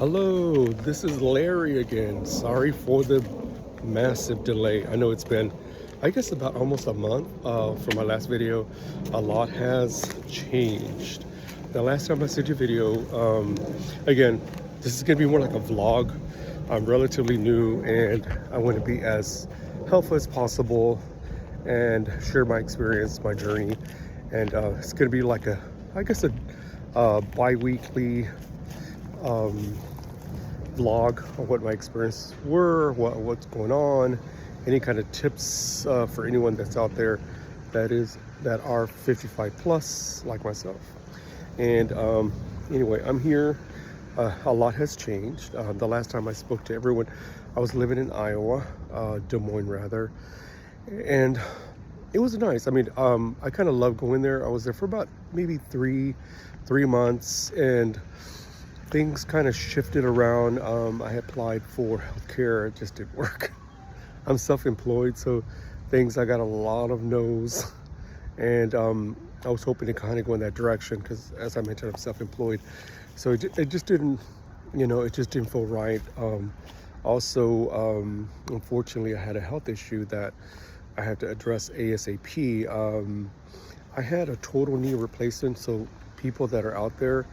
Hello, this is Larry again. Sorry for the massive delay. I know it's been, I guess, about almost a month from my last video. A lot has changed. The last time I sent you a video, again, this is going to be more like a vlog. I'm relatively new and I want to be as helpful as possible and share my experience, my journey. And it's going to be like I guess, a bi-weekly vlog of what my experiences were, what's going on, any kind of tips for anyone that's out there that are 55 plus like myself. And anyway, I'm here. A lot has changed. The last time I spoke to everyone, I was living in Iowa, Des Moines rather, and it was nice. I mean, I kind of love going there. I was there for about maybe three months, and things kind of shifted around. I applied for healthcare, it just didn't work. I'm self-employed, so I got a lot of no's, and I was hoping to kind of go in that direction because, as I mentioned, I'm self-employed, so it just didn't, it just didn't feel right. Also, unfortunately, I had a health issue that I had to address ASAP. I had a total knee replacement, so people that are out there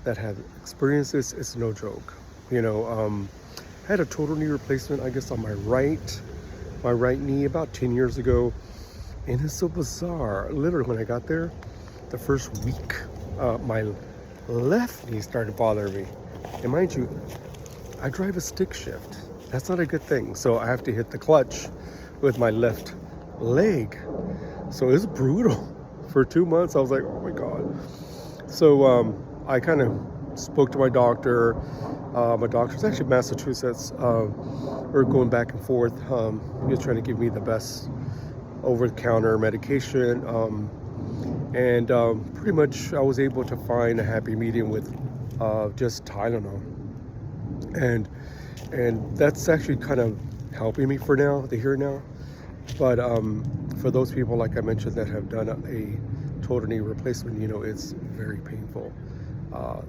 that have experienced this, it's no joke. I had a total knee replacement, I guess, on my right knee about 10 years ago. And it's so bizarre. Literally, when I got there, the first week, my left knee started bothering me. And mind you, I drive a stick shift. That's not a good thing. So I have to hit the clutch with my left leg. So it's brutal. For 2 months, I was like, oh my God. So I kind of spoke to my doctor. My doctor's actually Massachusetts. We're going back and forth. He was trying to give me the best over-the-counter medication. And pretty much I was able to find a happy medium with just Tylenol. And that's actually kind of helping me for now, the here and now. But for those people, like I mentioned, that have done a total knee replacement, it's very painful.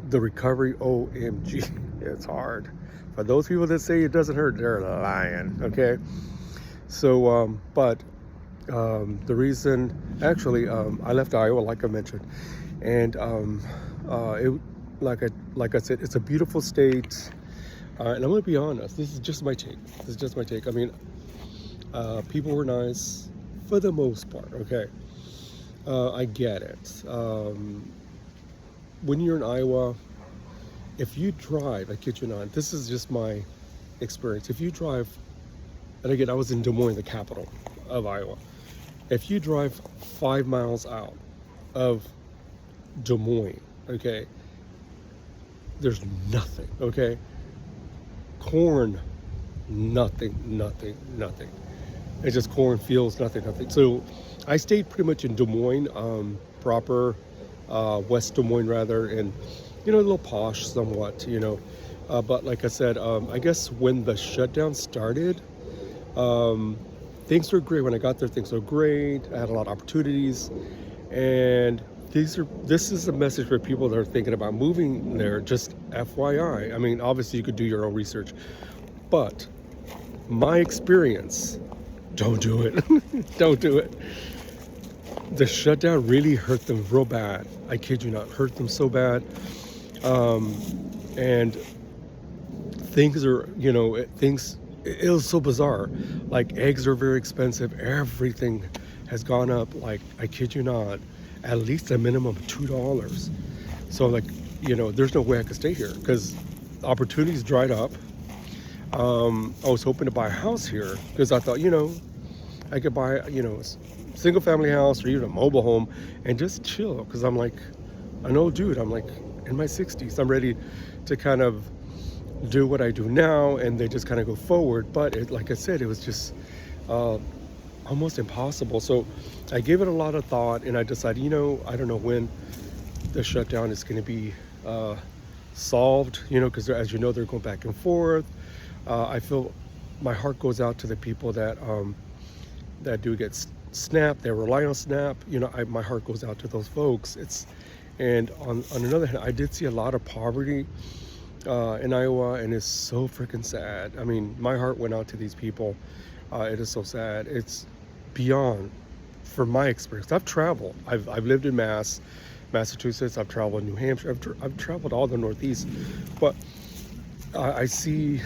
The recovery, OMG, it's hard. For those people that say it doesn't hurt, they're lying, okay? So, but the reason, actually, I left Iowa, like I mentioned, and like I said, it's a beautiful state. And I'm gonna be honest, this is just my take. I mean, people were nice for the most part, okay? I get it. When you're in Iowa, if you drive, I kid you not, this is just my experience. If you drive, and again, I was in Des Moines, the capital of Iowa. If you drive 5 miles out of Des Moines, okay, there's nothing, okay? Corn, nothing. It's just cornfields, nothing. So I stayed pretty much in Des Moines, proper, West Des Moines rather, and a little posh somewhat, but like I said, I guess when the shutdown started, things were great. When I got there, things were great. I had a lot of opportunities, and this is a message for people that are thinking about moving there. Just FYI. I mean, obviously you could do your own research, but my experience, don't do it. Don't do it. The shutdown really hurt them real bad. I kid you not, hurt them so bad. And things are, it was so bizarre. Like, eggs are very expensive. Everything has gone up, like, I kid you not, at least a minimum of $2. So like, there's no way I could stay here because opportunities dried up. I was hoping to buy a house here because I thought, I could buy, a single family house or even a mobile home and just chill. Because I'm like an old dude. I'm like in my 60s. I'm ready to kind of do what I do now and then just kind of go forward. But like I said, it was just almost impossible. So I gave it a lot of thought and I decided, I don't know when the shutdown is going to be solved, because as you know, they're going back and forth. I feel my heart goes out to the people that do get SNAP, they rely on SNAP. My heart goes out to those folks. And on another hand, I did see a lot of poverty in Iowa, and it's so freaking sad. I mean, my heart went out to these people. It is so sad. It's beyond, from my experience. I've traveled. I've lived in Massachusetts. I've traveled New Hampshire. I've traveled all the Northeast, but I see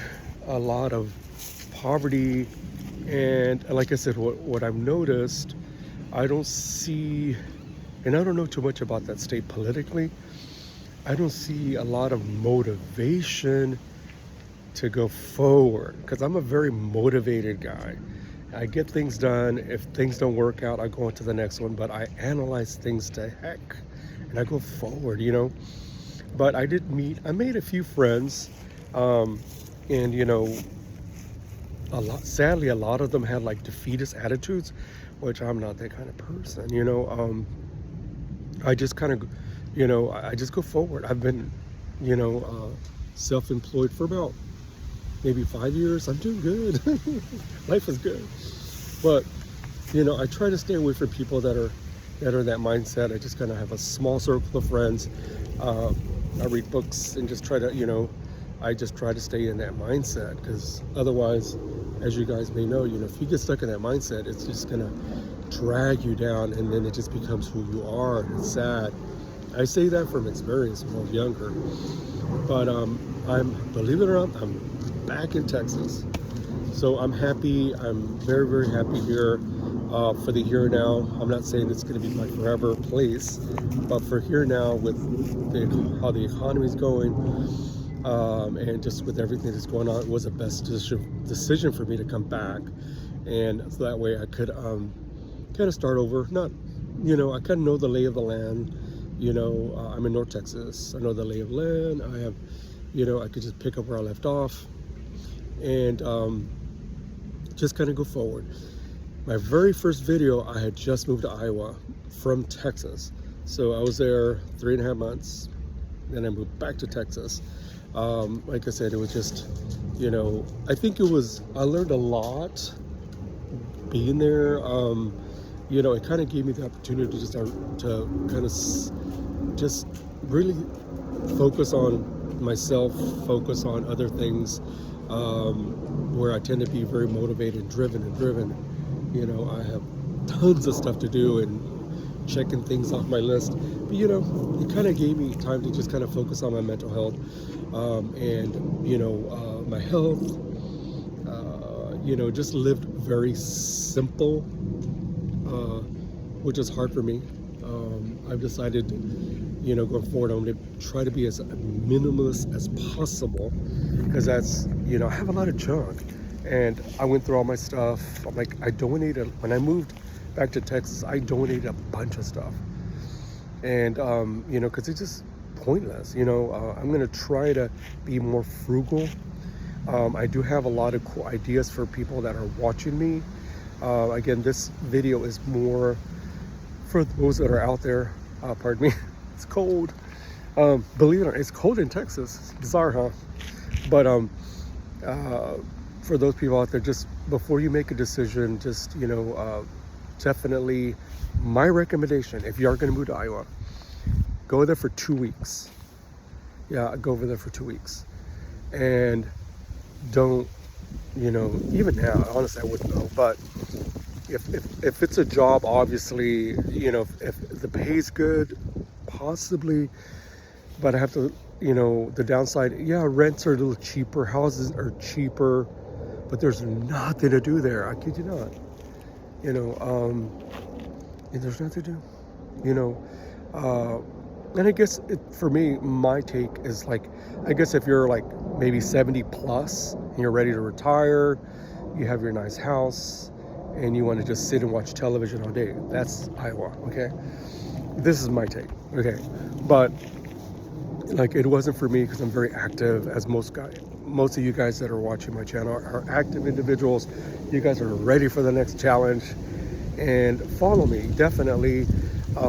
a lot of poverty, and like I said, what I've noticed, I don't see, and I don't know too much about that state politically. I don't see a lot of motivation to go forward, because I'm a very motivated guy. I get things done. If things don't work out, I go on to the next one, but I analyze things to heck and I go forward, you know. But I made a few friends, and you know, sadly, a lot of them had like defeatist attitudes, which I'm not that kind of person, you know. I just kind of, you know, I just go forward. I've been, you know, self-employed for about maybe 5 years. I'm doing good. Life is good. But, you know, I try to stay away from people that are that mindset. I just kind of have a small circle of friends. I read books and just try to, you know, I just try to stay in that mindset, because otherwise, as you guys may know, you know, if you get stuck in that mindset, it's just gonna drag you down, and then it just becomes who you are, and it's sad. I say that from experience when I was younger. But believe it or not, I'm back in Texas. So I'm happy. I'm very, very happy here for the here now. I'm not saying it's going to be my forever place, but for here now, with how the economy's going, and just with everything that's going on, it was the best decision for me to come back. And so that way I could kind of start over. Not, you know, I kind of know the lay of the land. You know, I'm in North Texas. I know the lay of land. I have, you know, I could just pick up where I left off and just kind of go forward. My very first video, I had just moved to Iowa from Texas. So I was there 3.5 months. Then I moved back to Texas. Like I said, it was just, you know, I learned a lot being there. You know, it kind of gave me the opportunity to kind of just really focus on myself, focus on other things, where I tend to be very motivated, driven. You know, I have tons of stuff to do and checking things off my list. But, you know, it kind of gave me time to just kind of focus on my mental health, and, you know, my health, you know, just lived very simple, which is hard for me. I've decided, you know, going forward, I'm going to try to be as minimalist as possible, because that's, you know, I have a lot of junk, and I went through all my stuff. I'm like, I donated, when I moved back to Texas, I donated a bunch of stuff, and, you know, because it's just pointless, you know. I'm going to try to be more frugal. I do have a lot of cool ideas for people that are watching me. Again, this video is more for those that are out there. Pardon me. It's cold. Believe it or not, it's cold in Texas. It's bizarre, huh? But for those people out there, just before you make a decision, just, you know, definitely my recommendation, if you are going to move to Iowa, go there for 2 weeks. Yeah, go over there for 2 weeks. And don't, you know, even now, honestly, I wouldn't know, but if it's a job, obviously, you know, if the pay's good, possibly, but I have to, you know, the downside, yeah, rents are a little cheaper, houses are cheaper, but there's nothing to do there. I kid you not. You know, and there's nothing to do, you know. And I guess for me, my take is like, I guess if you're like maybe 70 plus and you're ready to retire, you have your nice house, and you want to just sit and watch television all day, that's Iowa, okay? This is my take, okay? But like, it wasn't for me, because I'm very active, as most of you guys that are watching my channel are active individuals. You guys are ready for the next challenge, and follow me, definitely.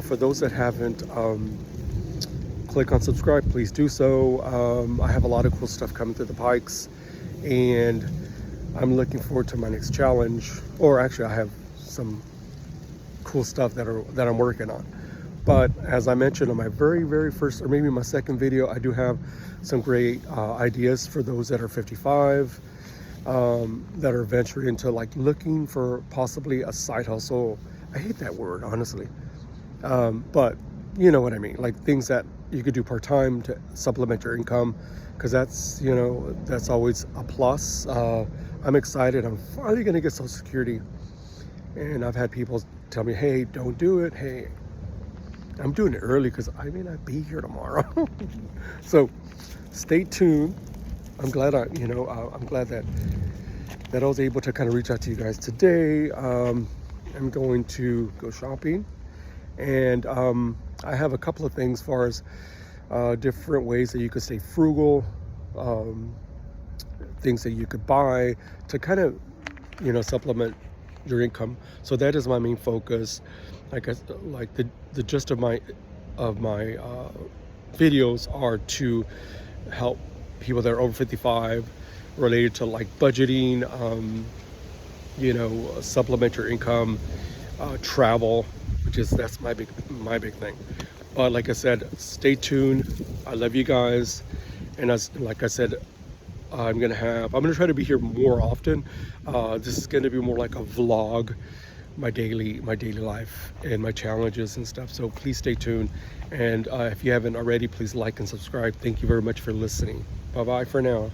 For those that haven't, click on subscribe, please do so. I have a lot of cool stuff coming through the pikes, and I'm looking forward to my next challenge. Or actually, I have some cool stuff that I'm working on. But as I mentioned on my very first, or maybe my second video, I do have some great ideas for those that are 55, that are venturing into like looking for possibly a side hustle. I hate that word, honestly. But you know what I mean, like things that you could do part-time to supplement your income, because that's, you know, that's always a plus. I'm excited. I'm finally going to get Social Security. And I've had people tell me, hey, don't do it. Hey, I'm doing it early because I may not be here tomorrow. So stay tuned. I'm glad I'm glad that I was able to kind of reach out to you guys today. I'm going to go shopping, and I have a couple of things as far as different ways that you could stay frugal, things that you could buy to kind of, you know, supplement your income. So that is my main focus. Like the gist of my videos are to help people that are over 55 related to like budgeting, you know, supplement your income, travel, that's my big thing. But like I said, stay tuned. I love you guys, and like I said, I'm gonna try to be here more often. This is gonna be more like a vlog, my daily life and my challenges and stuff. So please stay tuned, and if you haven't already, please like and subscribe. Thank you very much for listening. Bye bye for now.